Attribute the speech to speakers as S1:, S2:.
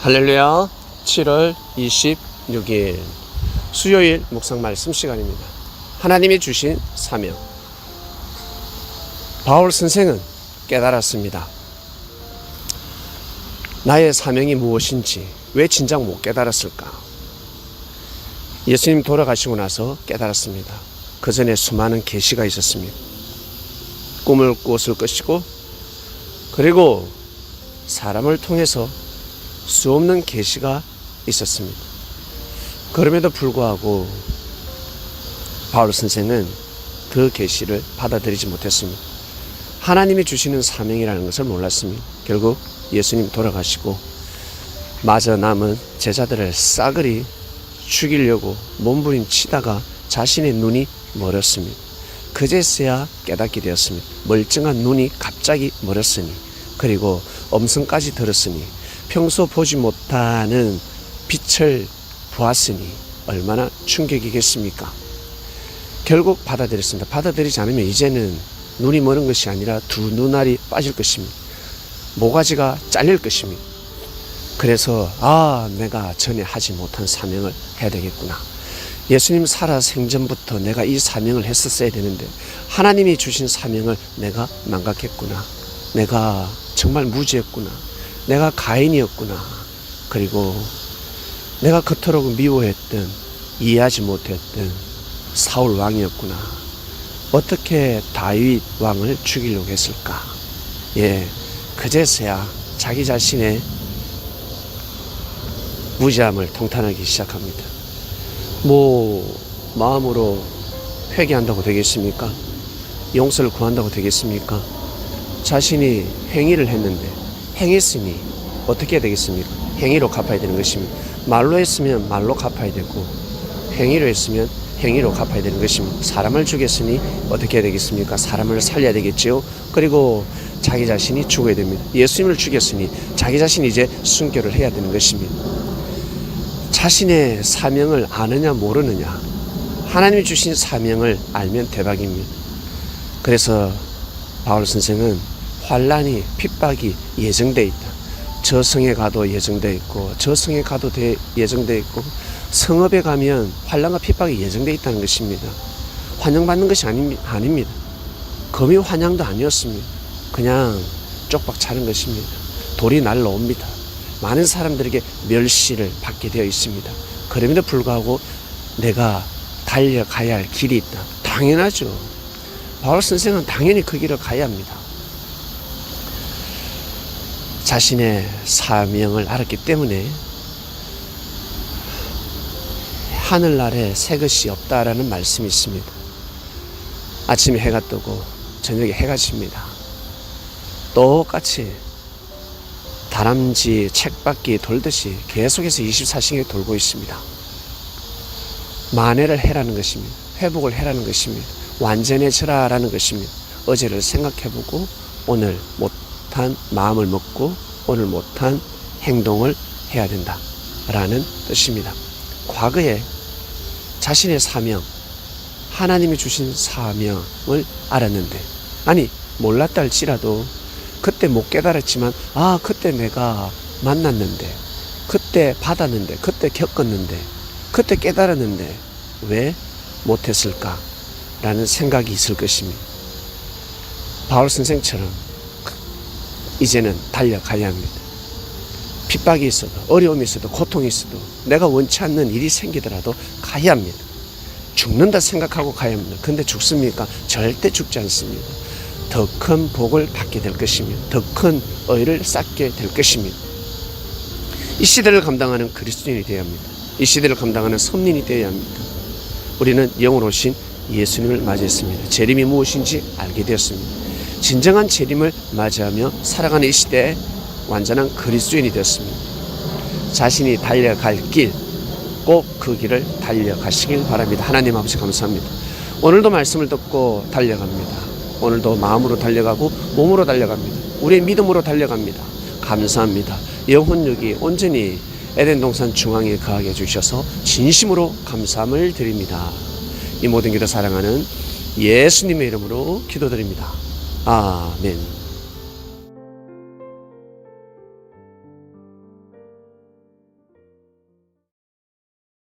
S1: 할렐루야. 7월 26일 수요일 묵상 말씀 시간입니다. 하나님이 주신 사명. 바울 선생은 깨달았습니다. 나의 사명이 무엇인지 왜 진작 못 깨달았을까? 예수님 돌아가시고 나서 깨달았습니다. 그 전에 수많은 계시가 있었습니다. 꿈을 꾸었을 것이고, 그리고 사람을 통해서 수없는 계시가 있었습니다. 그럼에도 불구하고 바울 선생은 그 계시를 받아들이지 못했습니다. 하나님이 주시는 사명이라는 것을 몰랐습니다. 결국 예수님 돌아가시고 마저 남은 제자들을 싸그리 죽이려고 몸부림치다가 자신의 눈이 멀었습니다. 그제서야 깨닫게 되었습니다. 멀쩡한 눈이 갑자기 멀었으니, 그리고 음성까지 들었으니, 평소 보지 못하는 빛을 보았으니 얼마나 충격이겠습니까? 결국 받아들였습니다. 받아들이지 않으면 이제는 눈이 멀은 것이 아니라 두 눈알이 빠질 것입니다. 모가지가 잘릴 것입니다. 그래서 내가 전에 하지 못한 사명을 해야 되겠구나. 예수님 살아 생전부터 내가 이 사명을 했었어야 되는데 하나님이 주신 사명을 내가 망각했구나. 내가 정말 무지했구나. 내가 가인이었구나. 그리고 내가 그토록 미워했던, 이해하지 못했던 사울 왕이었구나. 어떻게 다윗 왕을 죽이려고 했을까? 그제서야 자기 자신의 무지함을 통탄하기 시작합니다. 마음으로 회개한다고 되겠습니까? 용서를 구한다고 되겠습니까? 자신이 행위를 했는데, 행했으니 어떻게 해야 되겠습니까? 행위로 갚아야 되는 것입니다. 말로 했으면 말로 갚아야 되고, 행위로 했으면 행위로 갚아야 되는 것입니다. 사람을 죽였으니 어떻게 해야 되겠습니까? 사람을 살려야 되겠지요. 그리고 자기 자신이 죽어야 됩니다. 예수님을 죽였으니 자기 자신이 이제 순교를 해야 되는 것입니다. 자신의 사명을 아느냐 모르느냐, 하나님이 주신 사명을 알면 대박입니다. 그래서 바울 선생은 환난이, 핍박이 예정되어 있다. 저 성에 가도 예정되어 있고, 저 성에 가도 예정되어 있고, 성읍에 가면 환난과 핍박이 예정되어 있다는 것입니다. 환영받는 것이 아닙니다. 금이 환영도 아니었습니다. 그냥 쪽박 차는 것입니다. 돌이 날라옵니다. 많은 사람들에게 멸시를 받게 되어 있습니다. 그럼에도 불구하고 내가 달려가야 할 길이 있다. 당연하죠. 바울 선생은 당연히 그 길을 가야 합니다. 자신의 사명을 알았기 때문에 하늘 아래 새 것이 없다라는 말씀이 있습니다. 아침에 해가 뜨고 저녁에 해가 집니다. 똑같이 다람쥐 책바퀴 돌듯이 계속해서 24시간이 돌고 있습니다. 만회를 해라는 것입니다. 회복을 해라는 것입니다. 완전해져라라는 것입니다. 어제를 생각해보고 오늘 못한 마음을 먹고 오늘 못한 행동을 해야 된다라는 뜻입니다. 과거에 자신의 사명, 하나님이 주신 사명을 알았는데, 몰랐다 할지라도 그때 못 깨달았지만 그때 내가 만났는데, 그때 받았는데, 그때 겪었는데, 그때 깨달았는데 왜 못했을까? 라는 생각이 있을 것입니다. 바울 선생처럼 이제는 달려가야 합니다. 핍박이 있어도, 어려움이 있어도, 고통이 있어도, 내가 원치 않는 일이 생기더라도 가야 합니다. 죽는다 생각하고 가야 합니다. 근데 죽습니까? 절대 죽지 않습니다. 더 큰 복을 받게 될 것입니다. 더 큰 의를 쌓게 될 것입니다. 이 시대를 감당하는 그리스도인이 되어야 합니다. 이 시대를 감당하는 선민이 되어야 합니다. 우리는 영으로 오신 예수님을 맞이했습니다. 재림이 무엇인지 알게 되었습니다. 진정한 재림을 맞이하며 살아가는 이 시대에 완전한 그리스도인이 되었습니다. 자신이 달려갈 길, 꼭 그 길을 달려가시길 바랍니다. 하나님 아버지 감사합니다. 오늘도 말씀을 듣고 달려갑니다. 오늘도 마음으로 달려가고 몸으로 달려갑니다. 우리의 믿음으로 달려갑니다. 감사합니다. 영혼력이 온전히 에덴 동산 중앙에 거하게 해주셔서 진심으로 감사함을 드립니다. 이 모든 기도 사랑하는 예수님의 이름으로 기도드립니다. 아멘.